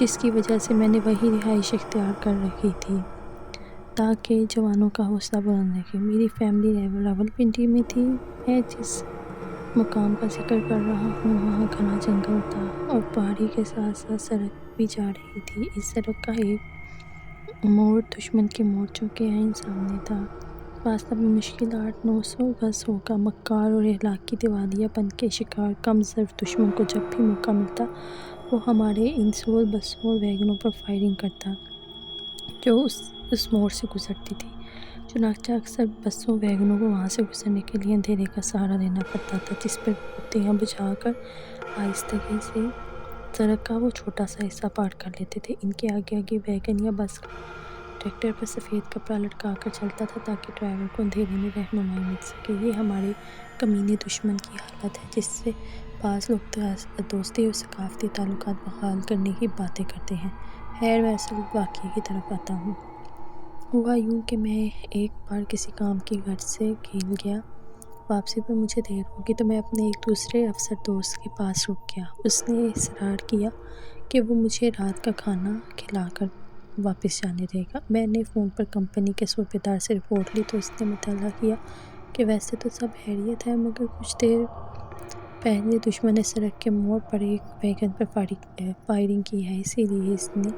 جس کی وجہ سے میں نے وہی رہائش اختیار کر رکھی تھی تاکہ جوانوں کا حوصلہ بلند رکھے۔ میری فیملی راولپنڈی میں تھی۔ میں جس مقام کا ذکر کر رہا ہوں وہاں گھنا جنگل تھا اور پہاڑی کے ساتھ ساتھ سڑک بھی جا رہی تھی۔ اس سڑک کا ایک موڑ دشمن کے مورچوں کے عین سامنے تھا۔ راستہ بمشکل 800-900 گز ہوگا۔ مکار اور ہلاکی دیوالیہ پن کے شکار کم ظرف دشمن کو جب بھی موقع ملتا وہ ہمارے ان سول بسوں اور ویگنوں پر فائرنگ کرتا جو اس موڑ سے گزرتی تھی۔ چنانچہ اکثر بسوں ویگنوں کو وہاں سے گزرنے کے لیے اندھیرے کا سہارا لینا پڑتا تھا جس پر بتیاں بجھا کر آہستگی سے سڑک کا وہ چھوٹا سا حصہ پار کر لیتے تھے۔ ان کے آگے آگے ویگن یا بس ٹریکٹر پر سفید کپڑا لٹکا کر چلتا تھا تاکہ ڈرائیور کو اندھیرے میں رہنمائی مل سکے۔ یہ ہمارے کمینے دشمن کی حالت ہے جس سے بعض لوگ دوستی اور ثقافتی تعلقات بحال کرنے کی باتیں کرتے ہیں۔ خیر میں اصل واقعے کی طرف آتا ہوں۔ ہوا یوں کہ میں ایک بار کسی کام کی غرض سے کیل گیا۔ واپسی پر مجھے دیر ہوگی تو میں اپنے ایک دوسرے افسر دوست کے پاس رک گیا۔ اس نے اصرار کیا کہ وہ مجھے رات کا کھانا کھلا کر واپس جانے دے گا۔ میں نے فون پر کمپنی کے صوبے دار سے رپورٹ لی تو اس نے مطلع کیا کہ ویسے تو سب خیریت ہے مگر کچھ دیر پہلے دشمن نے سڑک کے موڑ پر ایک ویگن پر فائرنگ کی ہے، اسی لیے اس نے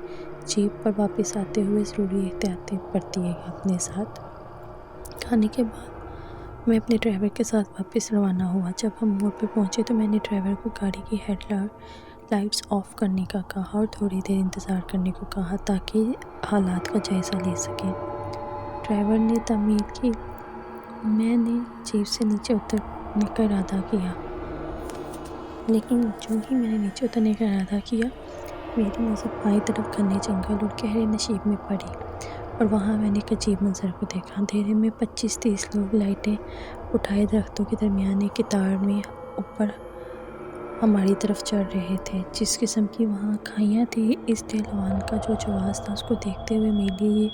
جیپ پر واپس آتے ہوئے ضروری احتیاطیں برتی ہے اپنے ساتھ۔ کھانے کے بعد میں اپنے ڈرائیور کے ساتھ واپس روانہ ہوا۔ جب ہم موڑ پہ پہنچے تو میں نے ڈرائیور کو گاڑی کی ہیڈ لائٹس آف کرنے کا کہا اور تھوڑی دیر انتظار کرنے کو کہا تاکہ حالات کا جائزہ لے سکے۔ ڈرائیور نے تعمیر کی۔ میں نے جیپ سے نیچے اترنے کا ارادہ کیا لیکن جو ہی میں نے نیچے اترنے کا ارادہ کیا میری نظر بائیں طرف گھنے جنگل اور گہرے نشیب میں پڑی اور وہاں میں نے ایک عجیب منظر کو دیکھا۔ اندھیرے میں 25-30 لوگ لائٹیں اٹھائے درختوں کے درمیان ایک قطار میں اوپر ہماری طرف چڑھ رہے تھے۔ جس قسم کی وہاں کھائیاں تھیں اس ڈھلوان کا جو جواز تھا اس کو دیکھتے ہوئے میرے لیے یہ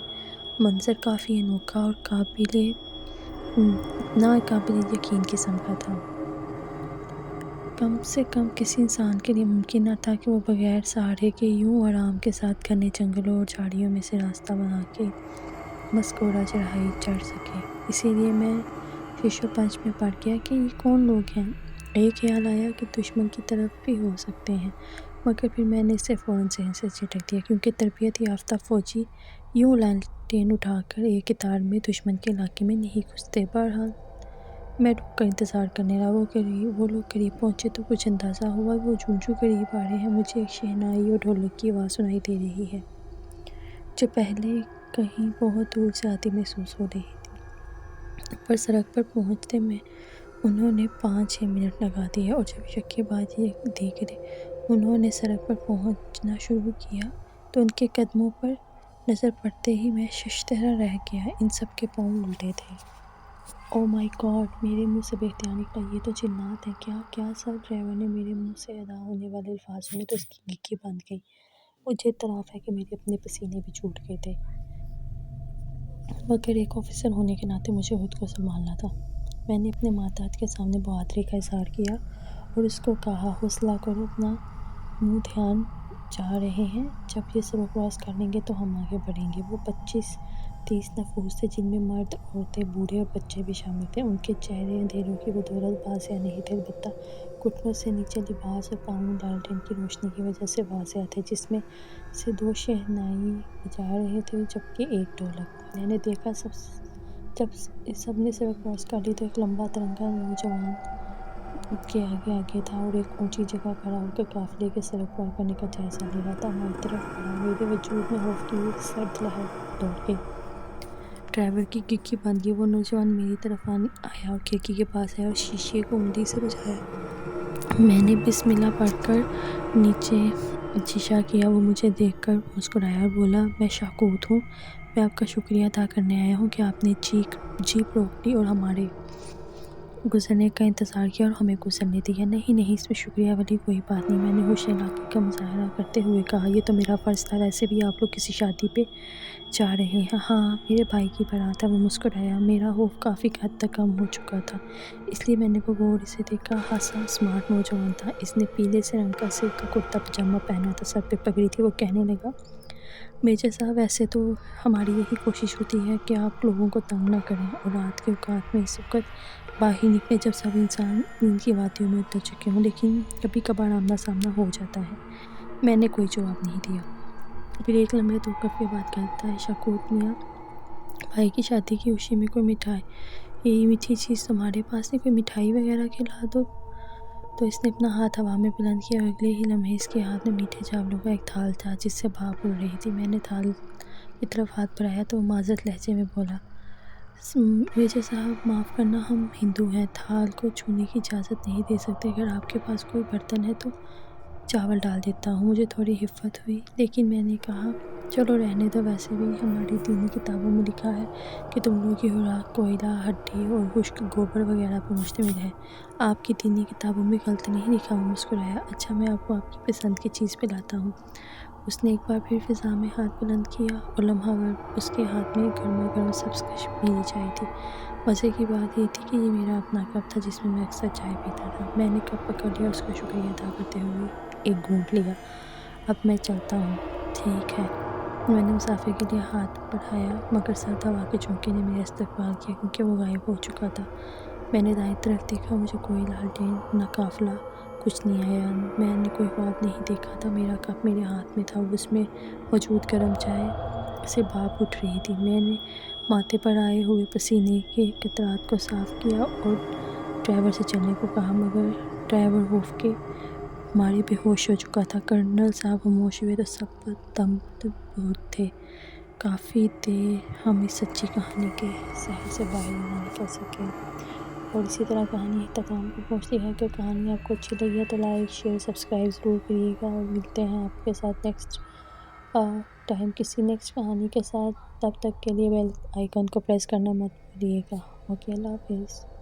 منظر کافی انوکھا اور ناقابل یقین قسم کا تھا۔ کم سے کم کسی انسان کے لیے ممکن نہ تھا کہ وہ بغیر سہارے کے یوں آرام کے ساتھ گھنے جنگلوں اور جھاڑیوں میں سے راستہ بنا کے مذکورہ چڑھائی چڑھ سکے۔ اسی لیے میں فش و پنچ میں پڑ گیا کہ یہ کون لوگ ہیں۔ ایک خیال آیا کہ دشمن کی طرف بھی ہو سکتے ہیں مگر پھر میں نے اسے فوراً ذہن سے جھٹک دیا کیونکہ تربیت یافتہ فوجی یوں لالٹین اٹھا کر ایک قطار میں دشمن کے علاقے میں نہیں گھستے۔ بہرحال میں رک کر انتظار کرنے لگا۔ وہ لوگ قریب پہنچے تو کچھ اندازہ ہوا وہ جوں قریب آ رہے ہیں مجھے ایک شہنائی اور ڈھولک کی آواز سنائی دے رہی ہے جو پہلے کہیں بہت دور سے آتی محسوس ہو رہی تھی۔ اوپر سڑک پر پہنچتے میں انہوں نے 5-6 منٹ لگا دیے اور جب یکے بعد دیگرے انہوں نے سڑک پر پہنچنا شروع کیا تو ان کے قدموں پر نظر پڑتے ہی میں ششدر رہ گیا۔ ان سب کے پاؤں الٹے تھے۔ او مائی گاڈ! میرے منہ سے بے اختیار نکلا، یہ تو جنات ہیں۔ کیا سر؟ ڈرائیور نے میرے منہ سے ادا ہونے والے الفاظ سنے تو اس کی گھگی بند گئی۔ مجھے اعتراف ہے کہ میرے اپنے پسینے بھی چھوٹ گئے تھے مگر ایک آفیسر ہونے کے ناطے مجھے خود کو سنبھالنا تھا۔ میں نے اپنے ماتحت کے سامنے بہادری کا اظہار کیا اور اس کو کہا حوصلہ کرو، اپنا منہ دھیان جا رہے ہیں، جب یہ سڑک کراس کر لیں گے تو ہم آگے بڑھیں گے۔ وہ 25-30 نفوس تھے جن میں مرد، عورتیں، بوڑھے اور بچے بھی شامل تھے۔ ان کے چہرے اندھیروں کی بدولت واضح نہیں تھے البتہ گھٹنوں سے نیچے لباس اور پاؤں لالٹین کی روشنی کی وجہ سے واضح تھے جس میں سے 2 شہنائی بجا رہے تھے جبکہ ایک ڈھولک۔ میں نے دیکھا جب سب نے سڑک کراس کر لی تو ایک لمبا ترنگا نوجوان ان کے آگے آگے تھا اور ایک اونچی جگہ کھڑا ہو کر قافلے کے سڑک پار کرنے کا جائزہ لے رہا تھا۔ ہماری طرف بڑھا۔ میرے وجود میں خوف کی ایک سرد لہر دوڑ گئی۔ ڈرائیور کی کھڑکی بند گئی۔ وہ نوجوان میری طرف آیا اور کھڑکی کے پاس آیا اور شیشے کو انگلی سے بجایا۔ میں نے بسم اللہ پڑھ کر نیچے شیشہ کیا۔ وہ مجھے دیکھ کر مسکرایا اور بولا، میں شاکوت ہوں، میں آپ کا شکریہ ادا کرنے آیا ہوں کہ آپ نے جیپ روک لی اور ہمارے گزرنے کا انتظار کیا اور ہمیں گزرنے دیا۔ نہیں نہیں، اس میں شکریہ والی کوئی بات نہیں، میں نے ہوش علاقے کا مظاہرہ کرتے ہوئے کہا۔ یہ تو میرا فرض تھا، ویسے بھی آپ لوگ کسی شادی پہ جا رہے ہیں۔ ہاں، میرے بھائی کی بارات ہے۔ وہ مسکرایا۔ میرا خوف کافی حد تک کم ہو چکا تھا، اس لیے میں نے وہ غور سے دیکھا۔ ہنسا، اسمارٹ نوجوان تھا۔ اس نے پیلے سے رنگ کا سلک کا کرتا پاجامہ پہنا تھا، سر پہ پگڑی تھی۔ وہ کہنے لگا، میجر صاحب، ویسے تو ہماری یہی کوشش ہوتی ہے کہ آپ لوگوں کو تنگ نہ کریں، اور رات کے اوقات میں اس وقت باہر نکلے جب سب انسان نیند کی وادیوں میں اتر چکے ہوں، لیکن کبھی کبھار آمنا سامنا ہو جاتا ہے۔ میں نے کوئی جواب نہیں دیا۔ پھر ایک لمحے توقف کے بعد کہتا ہے، شاکوت میاں، بھائی کی شادی کی خوشی میں کوئی مٹھائی، یہی میٹھی چیز تمہارے پاس نہیں؟ کوئی مٹھائی وغیرہ کھلا دو۔ تو اس نے اپنا ہاتھ ہوا میں بلند کیا اور اگلے ہی لمحے اس کے ہاتھ میں میٹھے چاولوں کا ایک تھال تھا جس سے بھاپ اڑ رہی تھی۔ میں نے تھال کی طرف ہاتھ بڑھایا تو وہ معذرت لہجے میں بولا، میجر صاحب معاف کرنا، ہم ہندو ہیں، تھال کو چھونے کی اجازت نہیں دے سکتے۔ اگر آپ کے پاس کوئی برتن ہے تو چاول ڈال دیتا ہوں۔ مجھے تھوڑی ہفت ہوئی، لیکن میں نے کہا، چلو رہنے دو، ویسے بھی ہماری دینی کتابوں میں لکھا ہے کہ تم لوگوں کی خوراک کوئلہ، ہڈی اور خشک گوبر وغیرہ پر مشتمل ہے۔ آپ کی دینی کتابوں میں غلط نہیں لکھا۔ وہ مسکرایا۔ اچھا، میں آپ کو آپ کی پسند کی چیز پلاتا ہوں۔ اس نے ایک بار پھر فضا میں ہاتھ بلند کیا اور لمحہ بھر اس کے ہاتھ میں گرما گرم سبز کشمیری چائے تھی۔ مزے کی بات یہ تھی کہ یہ میرا اپنا کپ تھا جس میں میں اکثر چائے پیتا تھا۔ میں نے کپ پکڑ لیا اور اس کا شکریہ ادا کرتے ہوئے ایک گھونٹ لیا۔ اب میں چلتا ہوں۔ ٹھیک ہے۔ میں نے مسافر کے لیے ہاتھ بڑھایا، مگر سرد ہوا کے جھونکے نے میرا استقبال کیا کیونکہ وہ غائب ہو چکا تھا۔ میں نے دائیں طرف دیکھا، مجھے کوئی لالٹین نہ قافلہ، کچھ نہیں آیا۔ میں نے کوئی خواب نہیں دیکھا تھا۔ میرا کپ میرے ہاتھ میں تھا اور اس میں موجود گرم چائے سے بھاپ اٹھ رہی تھی۔ میں نے ماتھے پر آئے ہوئے پسینے کے قطرات کو صاف کیا اور ڈرائیور سے چلنے کو کہا، مگر ڈرائیور خوف کے مارے بے ہوش ہو چکا تھا۔ کرنل صاحب خاموش ہوئے تو سب دم بہت تھے۔ کافی دیر ہم اس سچی کہانی کے سحر سے باہر نہ نکل سکے۔ اور اسی طرح کہانی اختتام کو پہنچتی ہے۔ اگر کہانی آپ کو اچھی لگی ہے تو لائک، شیئر، سبسکرائب ضرور کریے گا، اور ملتے ہیں آپ کے ساتھ نیکسٹ ٹائم کسی نیکسٹ کہانی کے ساتھ۔ تب تک کے لیے بیل آئیکن کو پریس کرنا مت بھولیے گا۔ اوکے، اللہ حافظ۔